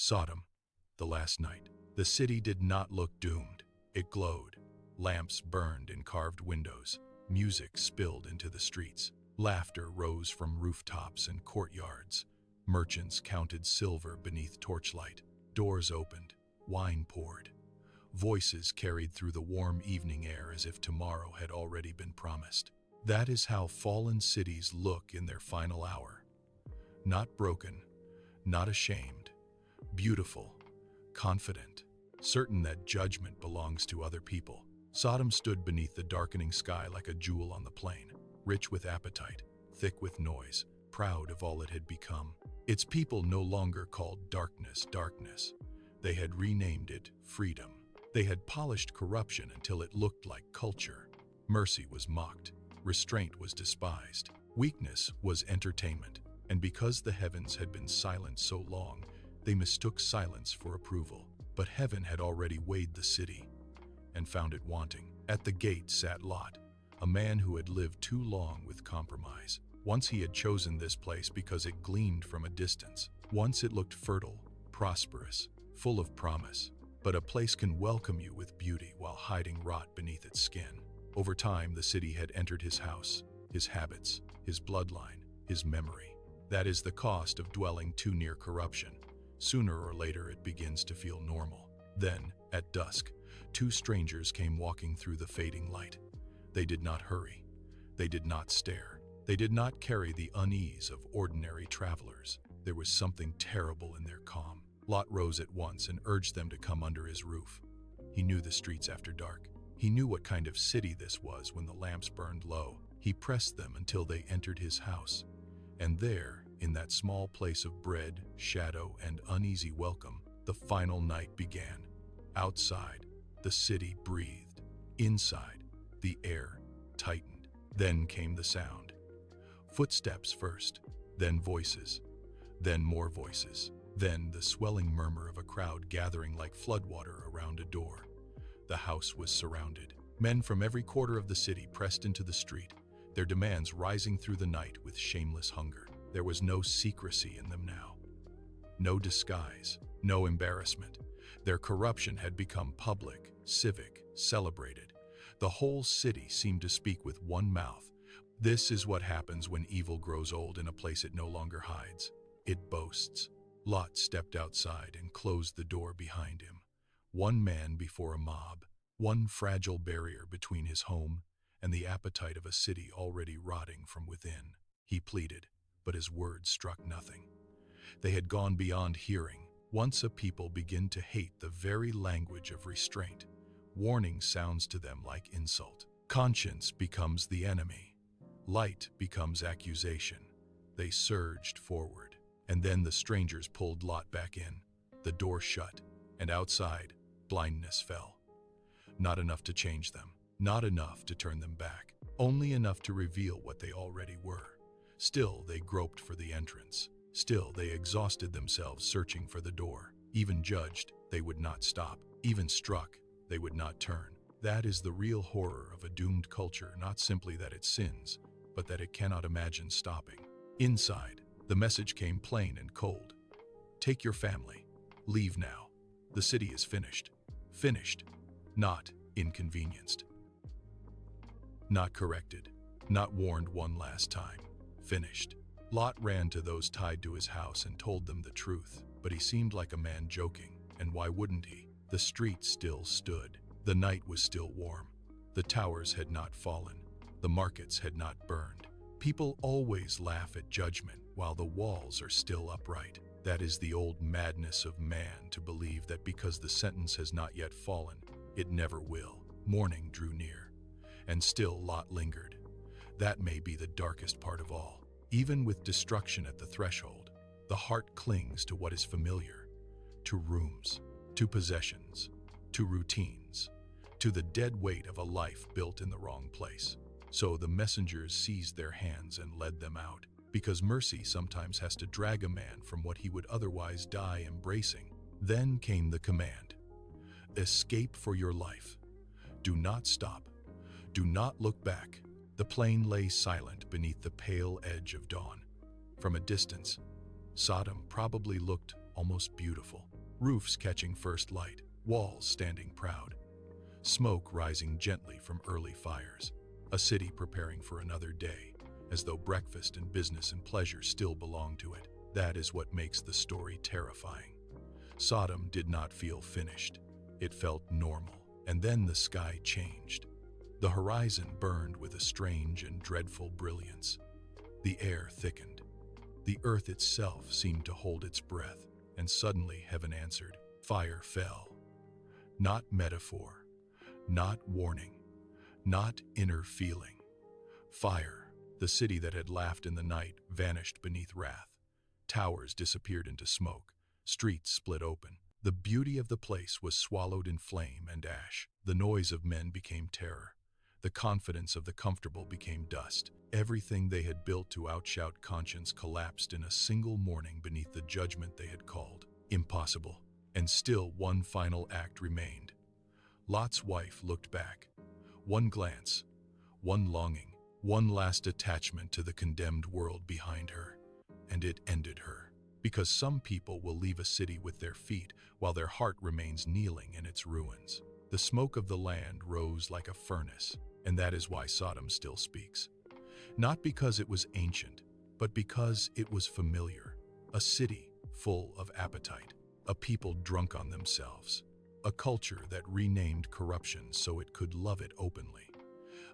Sodom, the last night. The city did not look doomed. It glowed. Lamps burned in carved windows. Music spilled into the streets. Laughter rose from rooftops and courtyards. Merchants counted silver beneath torchlight. Doors opened. Wine poured. Voices carried through the warm evening air as if tomorrow had already been promised. That is how fallen cities look in their final hour. Not broken, not ashamed, beautiful, confident, certain that judgment belongs to other people. Sodom stood beneath the darkening sky like a jewel on the plain, rich with appetite, thick with noise, proud of all it had become. Its people no longer called darkness darkness. They had renamed it freedom. They had polished corruption until it looked like culture. Mercy was mocked. Restraint was despised. Weakness was entertainment. And because the heavens had been silent so long, they mistook silence for approval. But heaven had already weighed the city and found it wanting. At the gate sat Lot, a man who had lived too long with compromise. Once he had chosen this place because it gleamed from a distance. Once it looked fertile, prosperous, full of promise. But a place can welcome you with beauty while hiding rot beneath its skin. Over time, the city had entered his house, his habits, his bloodline, his memory. That is the cost of dwelling too near corruption. Sooner or later, it begins to feel normal. Then, at dusk, two strangers came walking through the fading light. They did not hurry. They did not stare. They did not carry the unease of ordinary travelers. There was something terrible in their calm. Lot rose at once and urged them to come under his roof. He knew the streets after dark. He knew what kind of city this was when the lamps burned low. He pressed them until they entered his house. And there, in that small place of bread, shadow, and uneasy welcome, the final night began. Outside, the city breathed. Inside, the air tightened. Then came the sound. Footsteps first, then voices, then more voices. Then the swelling murmur of a crowd gathering like floodwater around a door. The house was surrounded. Men from every quarter of the city pressed into the street, their demands rising through the night with shameless hunger. There was no secrecy in them now. No disguise, no embarrassment. Their corruption had become public, civic, celebrated. The whole city seemed to speak with one mouth. This is what happens when evil grows old in a place it no longer hides. It boasts. Lot stepped outside and closed the door behind him. One man before a mob, one fragile barrier between his home and the appetite of a city already rotting from within. He pleaded, but his words struck nothing. They had gone beyond hearing. Once a people begin to hate the very language of restraint, warning sounds to them like insult. Conscience becomes the enemy. Light becomes accusation. They surged forward. And then the strangers pulled Lot back in. The door shut, and outside, blindness fell. Not enough to change them, not enough to turn them back, only enough to reveal what they already were. Still, they groped for the entrance. Still, they exhausted themselves searching for the door. Even judged, they would not stop. Even struck, they would not turn. That is the real horror of a doomed culture, not simply that it sins, but that it cannot imagine stopping. Inside, the message came plain and cold. Take your family. Leave now. The city is finished. Finished. Not inconvenienced. Not corrected. Not warned one last time. Finished. Lot ran to those tied to his house and told them the truth, but he seemed like a man joking, and why wouldn't he? The street still stood. The night was still warm. The towers had not fallen. The markets had not burned. People always laugh at judgment while the walls are still upright. That is the old madness of man to believe that because the sentence has not yet fallen, it never will. Morning drew near, and still Lot lingered. That may be the darkest part of all. Even with destruction at the threshold, the heart clings to what is familiar, to rooms, to possessions, to routines, to the dead weight of a life built in the wrong place. So the messengers seized their hands and led them out, because mercy sometimes has to drag a man from what he would otherwise die embracing. Then came the command: escape for your life. Do not stop. Do not look back. The plain lay silent beneath the pale edge of dawn. From a distance, Sodom probably looked almost beautiful. Roofs catching first light, walls standing proud, smoke rising gently from early fires. A city preparing for another day, as though breakfast and business and pleasure still belong to it. That is what makes the story terrifying. Sodom did not feel finished. It felt normal. And then the sky changed. The horizon burned with a strange and dreadful brilliance. The air thickened. The earth itself seemed to hold its breath, and suddenly heaven answered. Fire fell. Not metaphor, not warning, not inner feeling. Fire, the city that had laughed in the night, vanished beneath wrath. Towers disappeared into smoke. Streets split open. The beauty of the place was swallowed in flame and ash. The noise of men became terror. The confidence of the comfortable became dust. Everything they had built to outshout conscience collapsed in a single morning beneath the judgment they had called impossible. And still one final act remained. Lot's wife looked back. One glance, one longing, one last attachment to the condemned world behind her. And it ended her. Because some people will leave a city with their feet while their heart remains kneeling in its ruins. The smoke of the land rose like a furnace, and that is why Sodom still speaks. Not because it was ancient, but because it was familiar. A city full of appetite, a people drunk on themselves, a culture that renamed corruption so it could love it openly,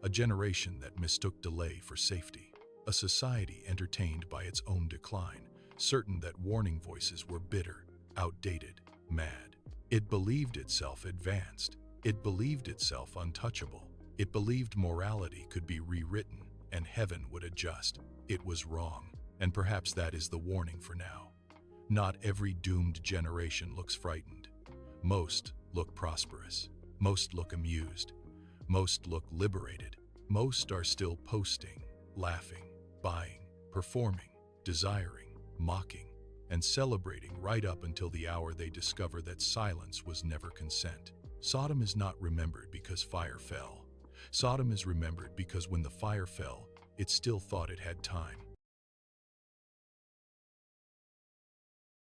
a generation that mistook delay for safety, a society entertained by its own decline, certain that warning voices were bitter, outdated, mad. It believed itself advanced. It believed itself untouchable. It believed morality could be rewritten and heaven would adjust. It was wrong, and perhaps that is the warning for now. Not every doomed generation looks frightened. Most look prosperous. Most look amused. Most look liberated. Most are still posting, laughing, buying, performing, desiring, mocking, and celebrating right up until the hour they discover that silence was never consent. Sodom is not remembered because fire fell. Sodom is remembered because when the fire fell, it still thought it had time.